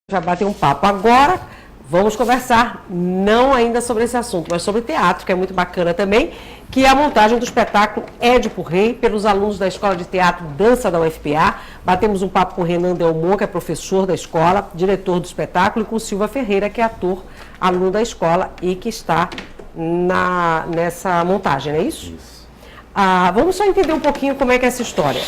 Já bateu um papo. Agora vamos conversar, não ainda sobre esse assunto, mas sobre teatro, que é muito bacana também, que é a montagem do espetáculo Édipo Rei, pelos alunos da Escola de Teatro Dança da UFPA. Batemos um papo com o Renan Delmont, que é professor da escola, diretor do espetáculo, e com o Silva Ferreira, que é ator, aluno da escola e que está nessa montagem, não é isso? Isso. Vamos só entender um pouquinho como é que é essa história.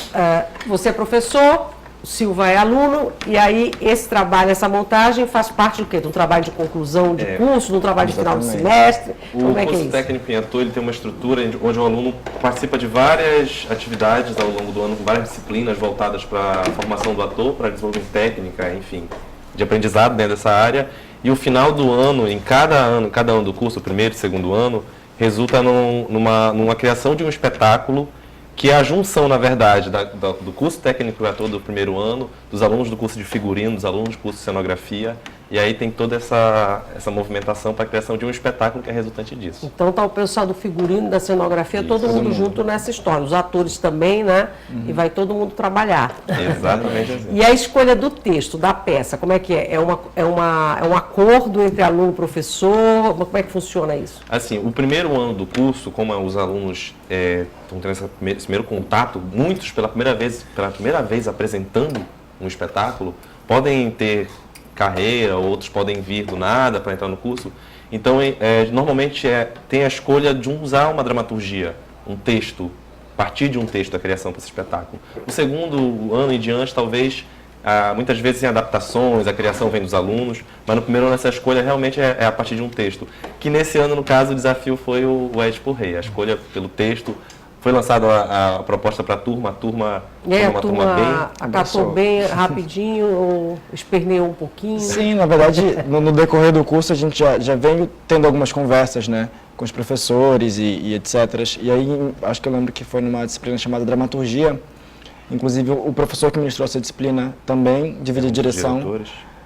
Você é professor, o Silva é aluno, e aí esse trabalho, essa montagem faz parte do quê? De um trabalho de conclusão de curso, de um trabalho de final de semestre? Como é que é isso? O curso técnico em ator, ele tem uma estrutura onde o aluno participa de várias atividades ao longo do ano, com várias disciplinas voltadas para a formação do ator, para desenvolvimento técnica, enfim, de aprendizado dentro dessa área. E o final do ano, em cada ano do curso, o primeiro e segundo ano, resulta numa criação de um espetáculo que é a junção, na verdade, do curso técnico de ator do primeiro ano, dos alunos do curso de figurino, dos alunos do curso de cenografia, e aí tem toda essa movimentação para a criação de um espetáculo que é resultante disso. Então está o pessoal do figurino, da cenografia, todo mundo junto nessa história, os atores também, né? E vai todo mundo trabalhar. Exatamente assim. E a escolha do texto, da peça, como é que é? É um acordo entre aluno e professor? Como é que funciona isso? Assim, o primeiro ano do curso, como os alunos estão tendo esse primeiro contato, muitos pela primeira vez apresentando um espetáculo, podem ter carreira, outros podem vir do nada para entrar no curso. Então, normalmente tem a escolha de usar uma dramaturgia, um texto, partir de um texto da criação para esse espetáculo. No segundo ano em diante, talvez, muitas vezes em adaptações, a criação vem dos alunos, mas no primeiro ano essa escolha realmente é a partir de um texto. Que nesse ano, no caso, o desafio foi o Édipo Rei, a escolha pelo texto. Foi lançada a proposta para a turma foi uma turma bem... acatou bem rapidinho ou esperneou um pouquinho? Sim, na verdade, no decorrer do curso a gente já vem tendo algumas conversas, né, com os professores e etc. E aí, acho que eu lembro que foi numa disciplina chamada Dramaturgia, inclusive o professor que ministrou essa disciplina também divide a direção,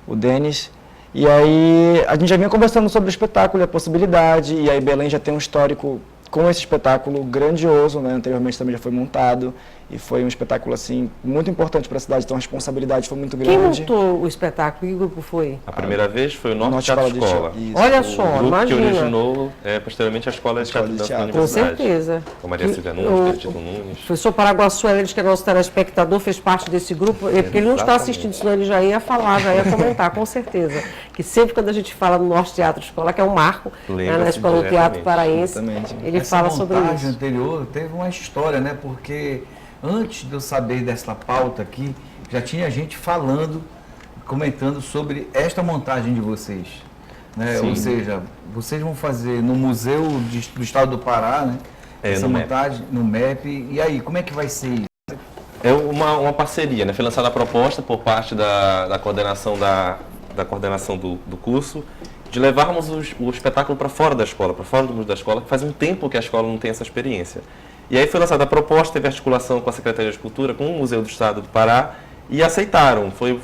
o Denis. E aí a gente já vinha conversando sobre o espetáculo e a possibilidade, e aí Belém já tem um histórico com esse espetáculo grandioso, né? Anteriormente também já foi montado, e foi um espetáculo assim muito importante para a cidade, então a responsabilidade foi muito grande. Quem montou o espetáculo? Que grupo foi? A primeira vez foi o Norte Teatro Escola. Olha só, o grupo imagina. que originou posteriormente a Escola de Teatro da Universidade. Com certeza. Com Maria Silvia Nunes, Tito Nunes. O professor Paraguaçu, que é nosso telespectador, fez parte desse grupo, porque ele não está assistindo, senão ele já ia falar, já ia comentar, com certeza. Que sempre quando a gente fala no Norte Teatro Escola, que é um marco na Escola do Teatro Paraense, ele fala sobre isso. Essa montagem anterior teve uma história, né? Porque antes de eu saber dessa pauta aqui, já tinha gente comentando sobre esta montagem de vocês. Né? Ou seja, vocês vão fazer no Museu do Estado do Pará, né? Essa montagem, no MEP. E aí, como é que vai ser isso? É uma parceria, né? Foi lançada a proposta por parte da coordenação do curso, de levarmos o espetáculo para fora da escola, para fora do mundo da escola, que faz um tempo que a escola não tem essa experiência. E aí foi lançada a proposta, teve articulação com a Secretaria de Cultura, com o Museu do Estado do Pará, e aceitaram. Foi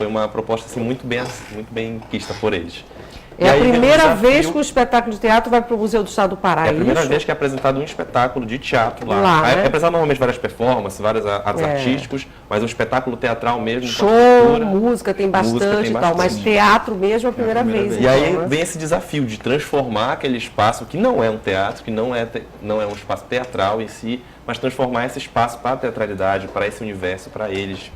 uma proposta assim, muito bem quista por eles. É a primeira vez que o espetáculo de teatro vai para o Museu do Estado do Pará, é a primeira vez que é apresentado um espetáculo de teatro lá. Né? É apresentado normalmente várias performances, vários atos artísticos, mas um espetáculo teatral mesmo. Show, música tem bastante e tal, mas teatro mesmo é a primeira vez. E aí vem esse desafio de transformar aquele espaço, que não é um teatro, que não é um espaço teatral em si, mas transformar esse espaço para a teatralidade, para esse universo, para eles.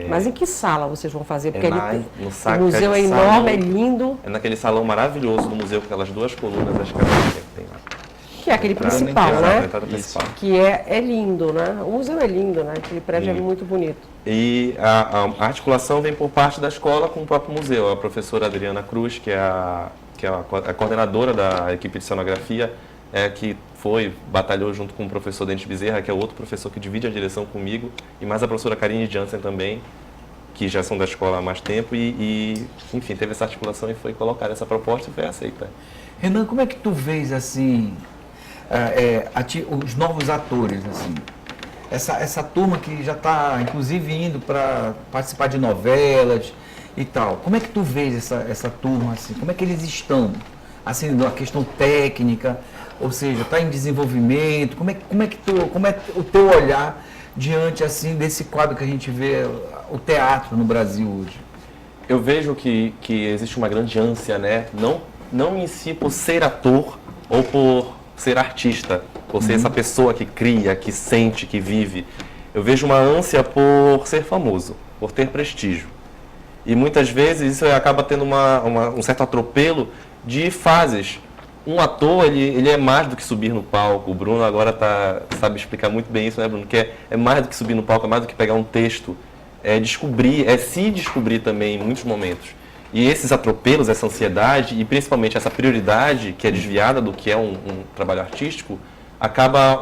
Mas em que sala vocês vão fazer? Porque o museu é enorme, é lindo. É naquele salão maravilhoso do museu, com aquelas duas colunas das cadeiras que tem lá. Que é aquele principal, né? Que é lindo, né? O museu é lindo, né? Aquele prédio é muito bonito. E a articulação vem por parte da escola com o próprio museu. A professora Adriana Cruz, que é a coordenadora da equipe de cenografia, que batalhou junto com o professor Denis Bezerra, que é outro professor que divide a direção comigo, e mais a professora Karine Jansen também, que já são da escola há mais tempo, enfim, teve essa articulação e foi colocada essa proposta e foi aceita. Renan, como é que tu vês, assim, os novos atores, assim, essa turma que já está, inclusive, indo para participar de novelas e tal, como é que tu vês essa turma, assim, como é que eles estão, assim, na questão técnica, ou seja, está em desenvolvimento, como é o teu olhar diante, assim, desse quadro que a gente vê, o teatro no Brasil hoje? Eu vejo que existe uma grande ânsia, né? Não em si por ser ator ou por ser artista, por ser essa pessoa que cria, que sente, que vive. Eu vejo uma ânsia por ser famoso, por ter prestígio. E muitas vezes isso acaba tendo um certo atropelo de fases. Um ator, ele é mais do que subir no palco. O Bruno agora sabe explicar muito bem isso, né, Bruno? Que é mais do que subir no palco, é mais do que pegar um texto. É descobrir, é se descobrir também em muitos momentos. E esses atropelos, essa ansiedade e principalmente essa prioridade que é desviada do que é um trabalho artístico,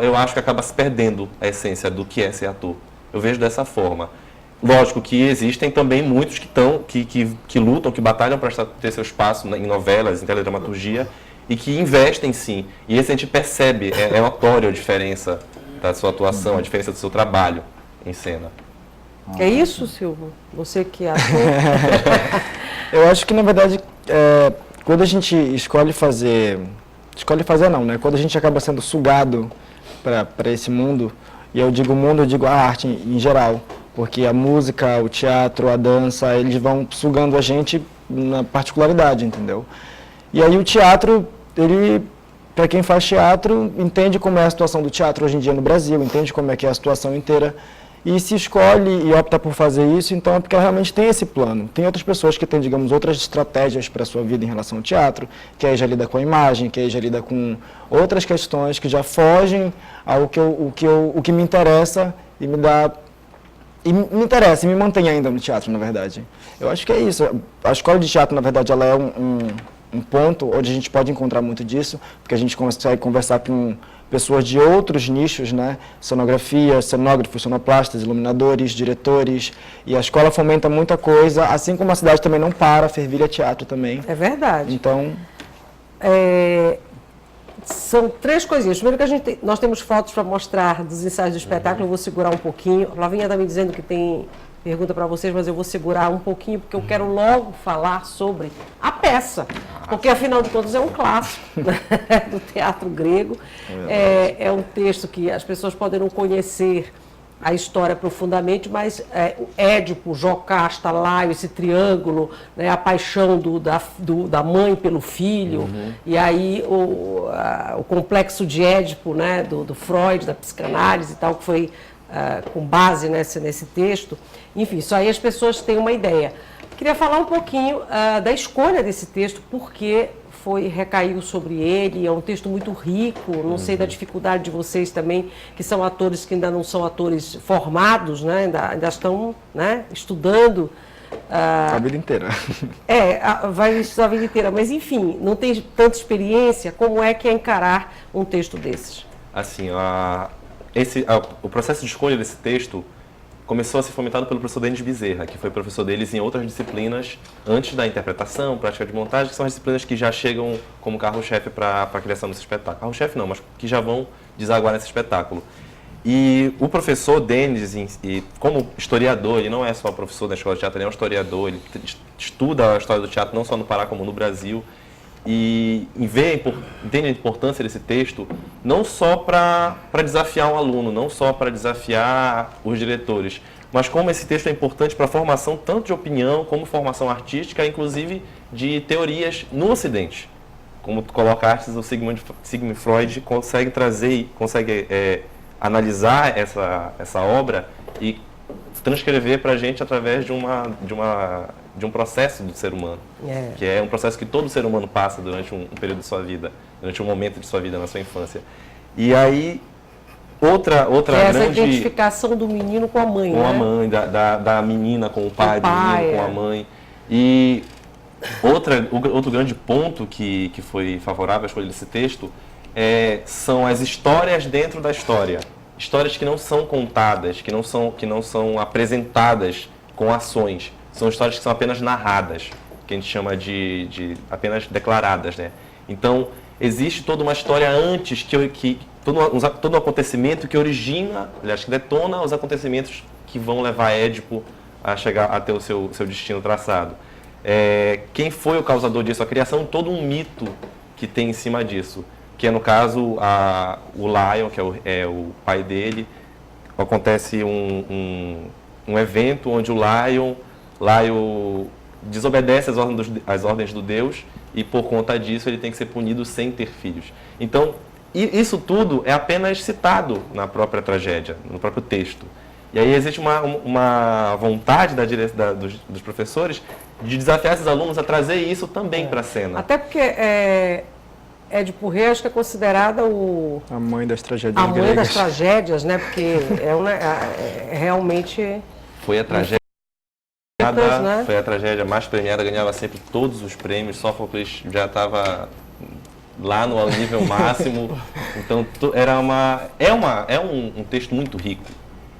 eu acho que acaba se perdendo a essência do que é ser ator. Eu vejo dessa forma. Lógico que existem também muitos que lutam, que batalham para ter seu espaço em novelas, em teledramaturgia, e que investem sim. E esse a gente percebe, é notório a diferença da sua atuação, a diferença do seu trabalho em cena. É isso, Silvio? Você que é ator? Eu acho que, na verdade, quando a gente escolhe fazer não, né? Quando a gente acaba sendo sugado para esse mundo, e eu digo mundo, eu digo a arte em geral, porque a música, o teatro, a dança, eles vão sugando a gente na particularidade, entendeu? E aí o teatro, para quem faz teatro, entende como é a situação do teatro hoje em dia no Brasil, entende como é que é a situação inteira, e se escolhe e opta por fazer isso, então é porque realmente tem esse plano. Tem outras pessoas que têm, digamos, outras estratégias para a sua vida em relação ao teatro, que aí já lida com a imagem, que aí já lida com outras questões que já fogem ao que me interessa e me dá... E me interessa, e me mantém ainda no teatro, na verdade. Eu acho que é isso. A escola de teatro, na verdade, ela é um ponto onde a gente pode encontrar muito disso, porque a gente consegue conversar com pessoas de outros nichos, né? Cenografia, cenógrafos, sonoplastas, iluminadores, diretores, e a escola fomenta muita coisa, assim como a cidade também não para, fervilha teatro também. É verdade. Então... São três coisinhas. Primeiro que nós temos fotos para mostrar dos ensaios do espetáculo, eu vou segurar um pouquinho. A Flavinha está me dizendo que tem pergunta para vocês, mas eu vou segurar um pouquinho, porque eu quero logo falar sobre a peça, porque afinal de contas é um clássico, né, do teatro grego. É um texto que as pessoas podem não conhecer a história profundamente, mas Édipo, Jocasta, Laio, esse triângulo, né, a paixão da mãe pelo filho, e aí o complexo de Édipo, né, do Freud, da psicanálise e tal, que foi com base nesse texto. Enfim, isso aí as pessoas têm uma ideia. Queria falar um pouquinho da escolha desse texto, porque recaiu sobre ele, é um texto muito rico, não sei da dificuldade de vocês também, que são atores que ainda não são atores formados, né, ainda estão, né, estudando. A vida inteira. Vai estudar a vida inteira, mas enfim, não tem tanta experiência, como é que é encarar um texto desses? Assim, o processo de escolha desse texto começou a ser fomentado pelo professor Denis Bezerra, que foi professor deles em outras disciplinas antes da interpretação, prática de montagem, que são as disciplinas que já chegam como carro-chefe para a criação desse espetáculo. Carro-chefe não, mas que já vão desaguar nesse espetáculo. E o professor Denis, como historiador, ele não é só professor da escola de teatro, ele é um historiador, ele estuda a história do teatro não só no Pará como no Brasil, e entende a importância desse texto não só para desafiar um aluno, não só para desafiar os diretores, mas como esse texto é importante para a formação tanto de opinião como formação artística, inclusive de teorias no Ocidente. Como coloca artes, o Sigmund Freud consegue trazer, consegue analisar essa obra e transcrever para a gente através de um processo do ser humano, que é um processo que todo ser humano passa durante um período de sua vida, durante um momento de sua vida na sua infância. E aí, outra grande... Essa identificação do menino com a mãe, com a mãe, da menina com o pai, do menino com a mãe. E outro grande ponto que foi favorável à escolha desse texto são as histórias dentro da história. Histórias que não são contadas, que não são apresentadas com ações. São histórias que são apenas narradas, que a gente chama de apenas declaradas, né? Então, existe toda uma história antes, todo um acontecimento que origina, aliás, que detona os acontecimentos que vão levar Édipo a chegar a ter o seu destino traçado. Quem foi o causador disso? A criação de todo um mito que tem em cima disso, que é, no caso, o Lion, que é o pai dele. Acontece um evento onde o Lion desobedece às ordens do Deus e, por conta disso, ele tem que ser punido sem ter filhos. Então, isso tudo é apenas citado na própria tragédia, no próprio texto. E aí existe uma vontade dos professores de desafiar esses alunos a trazer isso também para a cena. Até porque Édipo Rei acho que é considerada a mãe das tragédias a mãe gregas. das tragédias, né? Porque realmente... Foi a tragédia. Né? Foi a tragédia mais premiada, ganhava sempre todos os prêmios. Sófocles já estava lá no nível máximo. Então é um texto muito rico.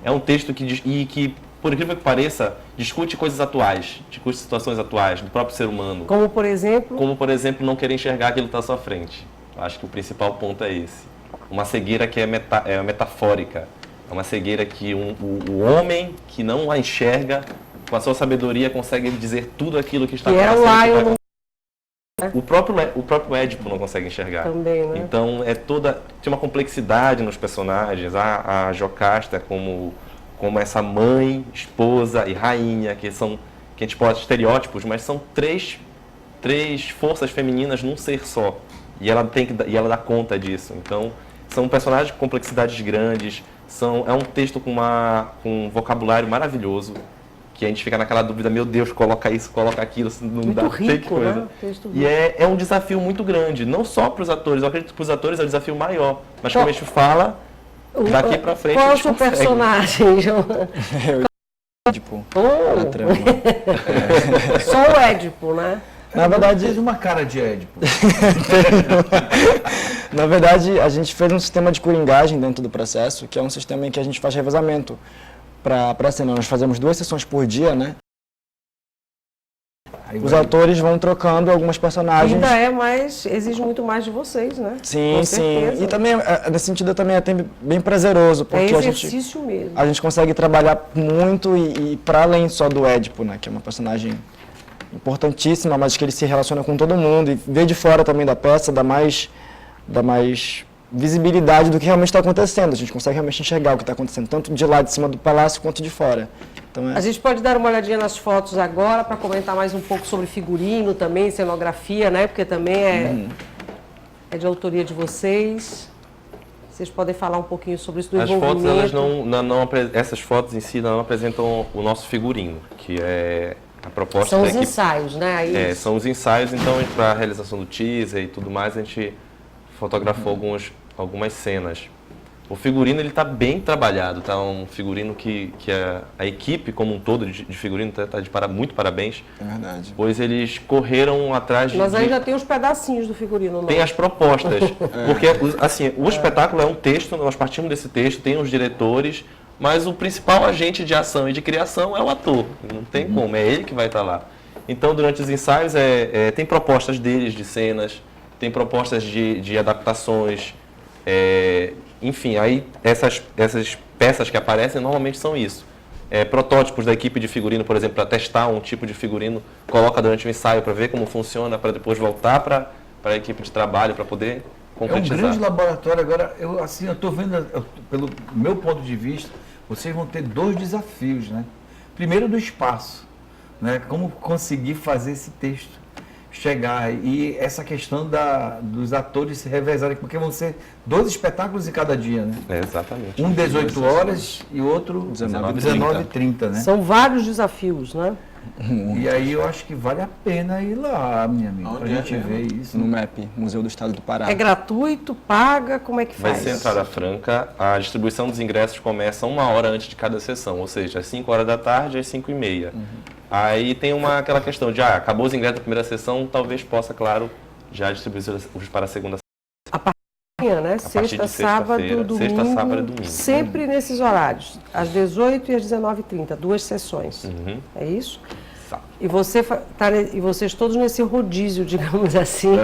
É um texto que, por incrível que pareça, discute coisas atuais, discute situações atuais do próprio ser humano. Como por exemplo, não querer enxergar aquilo que está à sua frente. Acho que o principal ponto é esse. Uma cegueira que é metafórica. É uma cegueira que o homem que não a enxerga, com a sua sabedoria, consegue dizer tudo aquilo que está acontecendo. O próprio Édipo não consegue enxergar. Também, né? Então, tem uma complexidade nos personagens. A Jocasta como essa mãe, esposa e rainha, que a gente pode estereótipos, mas são três forças femininas num ser só. E ela dá conta disso. Então, são personagens com complexidades grandes. É um texto com um vocabulário maravilhoso, que a gente fica naquela dúvida, meu Deus, coloca isso, coloca aquilo, não muito dá, rico, tem que coisa. Né? E é um desafio muito grande, não só para os atores, eu acredito que para os atores é um desafio maior, mas como a gente fala, daqui para frente qual a é o gente seu consegue. personagem, João? Édipo. A trama. Só o Édipo, né? Na verdade, fez uma cara de Édipo. Na verdade, a gente fez um sistema de coringagem dentro do processo, que é um sistema em que a gente faz revezamento para a cena. Nós fazemos 2 sessões por dia, né? Os atores vão trocando algumas personagens. Exige muito mais de vocês, né? Sim, Com sim. certeza. E também, nesse sentido, também é até bem prazeroso, porque exercício mesmo. A gente consegue trabalhar muito e para além só do Édipo, né? Que é uma personagem importantíssima, mas que ele se relaciona com todo mundo e vê de fora também da peça, dá mais visibilidade do que realmente está acontecendo. A gente consegue realmente enxergar o que está acontecendo, tanto de lá de cima do palácio quanto de fora. Então, A gente pode dar uma olhadinha nas fotos agora para comentar mais um pouco sobre figurino também, cenografia, né? Porque também é de autoria de vocês. Vocês podem falar um pouquinho sobre isso do envolvimento. As fotos, essas fotos em si não apresentam o nosso figurino, que é a proposta são da os equipe. Ensaios, né? São os ensaios, então, para a realização do teaser e tudo mais, a gente fotografou algumas cenas. O figurino ele está bem trabalhado, tá um figurino que a equipe como um todo de figurino está de muito parabéns. É verdade. Pois eles correram atrás de... Mas aí já tem os pedacinhos do figurino, não? Tem as propostas, porque assim, o espetáculo é um texto, nós partimos desse texto, tem os diretores, mas o principal agente de ação e de criação é o ator, não tem como, é ele que vai estar lá. Então, durante os ensaios, tem propostas deles de cenas, tem propostas de adaptações, enfim, aí essas peças que aparecem normalmente são isso. Protótipos da equipe de figurino, por exemplo, para testar um tipo de figurino, coloca durante o ensaio para ver como funciona, para depois voltar para a equipe de trabalho, para poder concretizar. É um grande laboratório. Agora, eu estou vendo, pelo meu ponto de vista, vocês vão ter 2 desafios, né? Primeiro, do espaço, né? Como conseguir fazer esse texto chegar, e essa questão dos atores se revezarem, porque vão ser 2 espetáculos em cada dia, né? Exatamente. Um 18 horas e outro 19h30, né? São vários desafios, né? E aí eu acho que vale a pena ir lá, minha amiga, pra gente ver isso. No MEP, Museu do Estado do Pará. É gratuito, paga, como é que Vai faz? ser entrada franca, a distribuição dos ingressos começa 1 hora antes de cada sessão, ou seja, às 5 horas da tarde às 5h30. Aí tem aquela questão de, acabou os ingressos da primeira sessão, talvez possa, claro, já distribuir os para a segunda sessão. A partir de amanhã, né? Sexta, sábado, domingo. Sexta, sábado e domingo. Sempre nesses horários, às 18 e às 19h30, 2 sessões. É isso? E vocês todos nesse rodízio, digamos assim,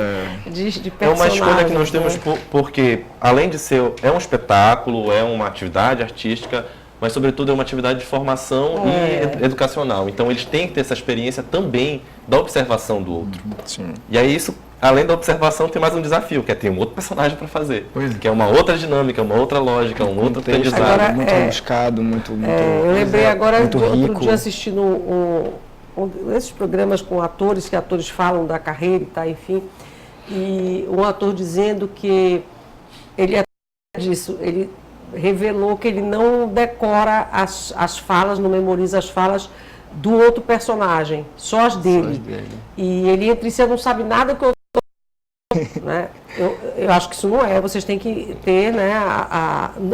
de personagens. É uma escolha que nós temos porque, além de ser um espetáculo, é uma atividade artística, mas, sobretudo, é uma atividade de formação e educacional. Então, eles têm que ter essa experiência também da observação do outro. Sim. E aí, isso, além da observação, tem mais um desafio, que é ter um outro personagem para fazer. Que é uma outra dinâmica, uma outra lógica, um outro aprendizado. Muito rebuscado, muito eu lembrei agora, muito outro rico. dia assistindo um esses programas com atores, que atores falam da carreira e tá, enfim, e um ator dizendo que ele revelou que ele não decora as falas, não memoriza as falas do outro personagem, só as dele. E ele entre si não sabe nada que eu né? Eu acho que isso não é, vocês têm que ter, né,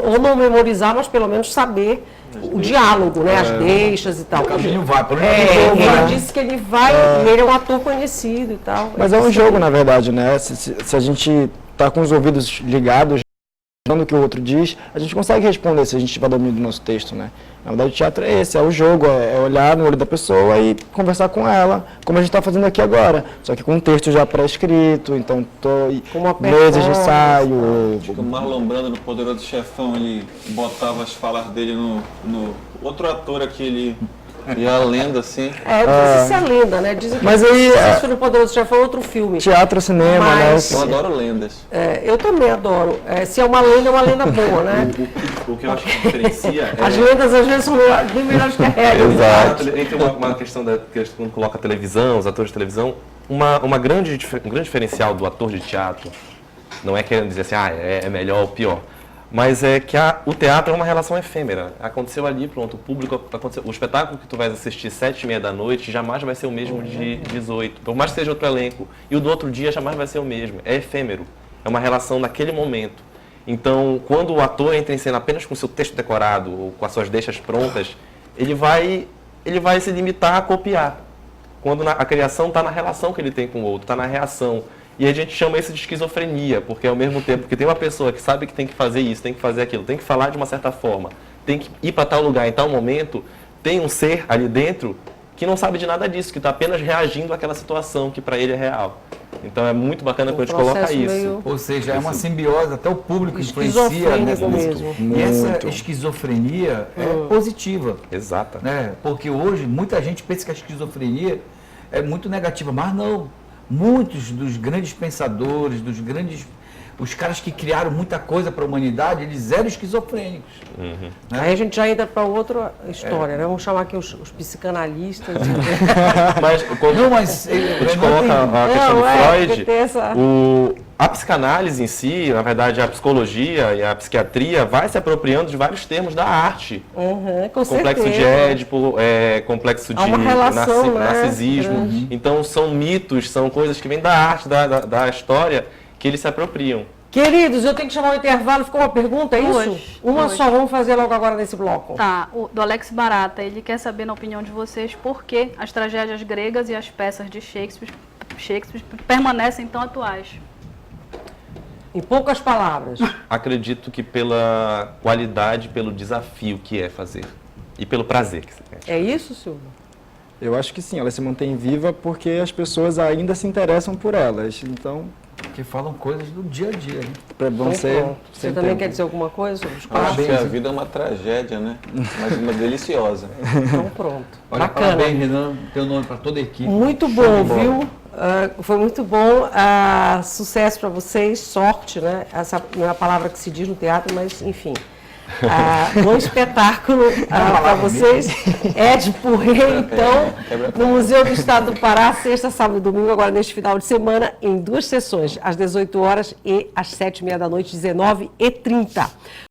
ou não memorizar, mas pelo menos saber o diálogo, né, as deixas e tal. O caminho vai, por ele disse que ele vai, ele é um ator conhecido e tal. Mas é um jogo, na verdade, né? Se a gente tá com os ouvidos ligados, o que o outro diz, a gente consegue responder se a gente tiver domínio do nosso texto, né? Na verdade, o teatro é esse, é o jogo, é olhar no olho da pessoa e conversar com ela, como a gente está fazendo aqui agora. Só que com um texto já pré-escrito, então meses de ensaio. Acho que o Marlon Brando, no Poderoso Chefão, ele botava as falas dele no outro ator aqui, ele ia a lenda, assim. Não sei se é lenda, né? Dizem que mas aí, se no Poderoso Chefão é outro filme. Teatro, cinema, mas, Eu adoro lendas. Eu também adoro. Se é uma lenda boa, né? O que eu acho que diferencia As lendas às vezes são bem melhores que a regra. Exato. Tem uma questão que quando coloca a televisão, os atores de televisão, um grande diferencial do ator de teatro, não é querendo dizer assim, é melhor ou pior, mas é que o teatro é uma relação efêmera. Aconteceu ali, pronto, o público, o espetáculo que tu vais assistir 7h30 da noite jamais vai ser o mesmo de 18, por mais que seja outro elenco, e o do outro dia jamais vai ser o mesmo, é efêmero, é uma relação naquele momento. Então, quando o ator entra em cena apenas com o seu texto decorado, ou com as suas deixas prontas, ele vai se limitar a copiar. Quando a criação está na relação que ele tem com o outro, está na reação. E a gente chama isso de esquizofrenia, porque ao mesmo tempo que tem uma pessoa que sabe que tem que fazer isso, tem que fazer aquilo, tem que falar de uma certa forma, tem que ir para tal lugar em tal momento, tem um ser ali dentro que não sabe de nada disso, que está apenas reagindo àquela situação que para ele é real. Então é muito bacana quando a gente coloca isso. Ou seja, é uma simbiose, até o público influencia nessa mesmo. E essa esquizofrenia é positiva. Exata. Né? Porque hoje muita gente pensa que a esquizofrenia é muito negativa, mas não. Muitos dos grandes pensadores, os caras que criaram muita coisa para a humanidade, eles eram esquizofrênicos. Uhum. Né? Aí a gente já entra para outra história, né? Vamos chamar aqui os psicanalistas. Mas quando a gente coloca a questão do Freud, a psicanálise em si, na verdade a psicologia e a psiquiatria vai se apropriando de vários termos da arte. Complexo de Édipo, complexo de narcisismo. Né? Então são mitos, são coisas que vêm da arte, da história, que eles se apropriam. Queridos, eu tenho que chamar o intervalo. Ficou uma pergunta, é isso? Uma só, vamos fazer logo agora nesse bloco. Tá, do Alex Barata, ele quer saber, na opinião de vocês, por que as tragédias gregas e as peças de Shakespeare permanecem tão atuais? Em poucas palavras. Acredito que pela qualidade, pelo desafio que é fazer. E pelo prazer que você tem. É isso, Silvio? Eu acho que sim, ela se mantém viva porque as pessoas ainda se interessam por elas. Então, que falam coisas do dia a dia, né? Você também quer dizer alguma coisa sobre os Acho que a vida é uma tragédia, né? Mas uma deliciosa. Então pronto. Olha, bacana. Parabéns, Renan, teu nome para toda a equipe. Muito bom, viu? Foi muito bom. Sucesso para vocês, sorte, né? Essa não é a palavra que se diz no teatro, mas enfim. Bom espetáculo para vocês. Édipo Rei, então, no Museu do Estado do Pará, sexta, sábado e domingo, agora neste final de semana, em 2 sessões, às 18 horas e às 7h30 da noite, 19h30.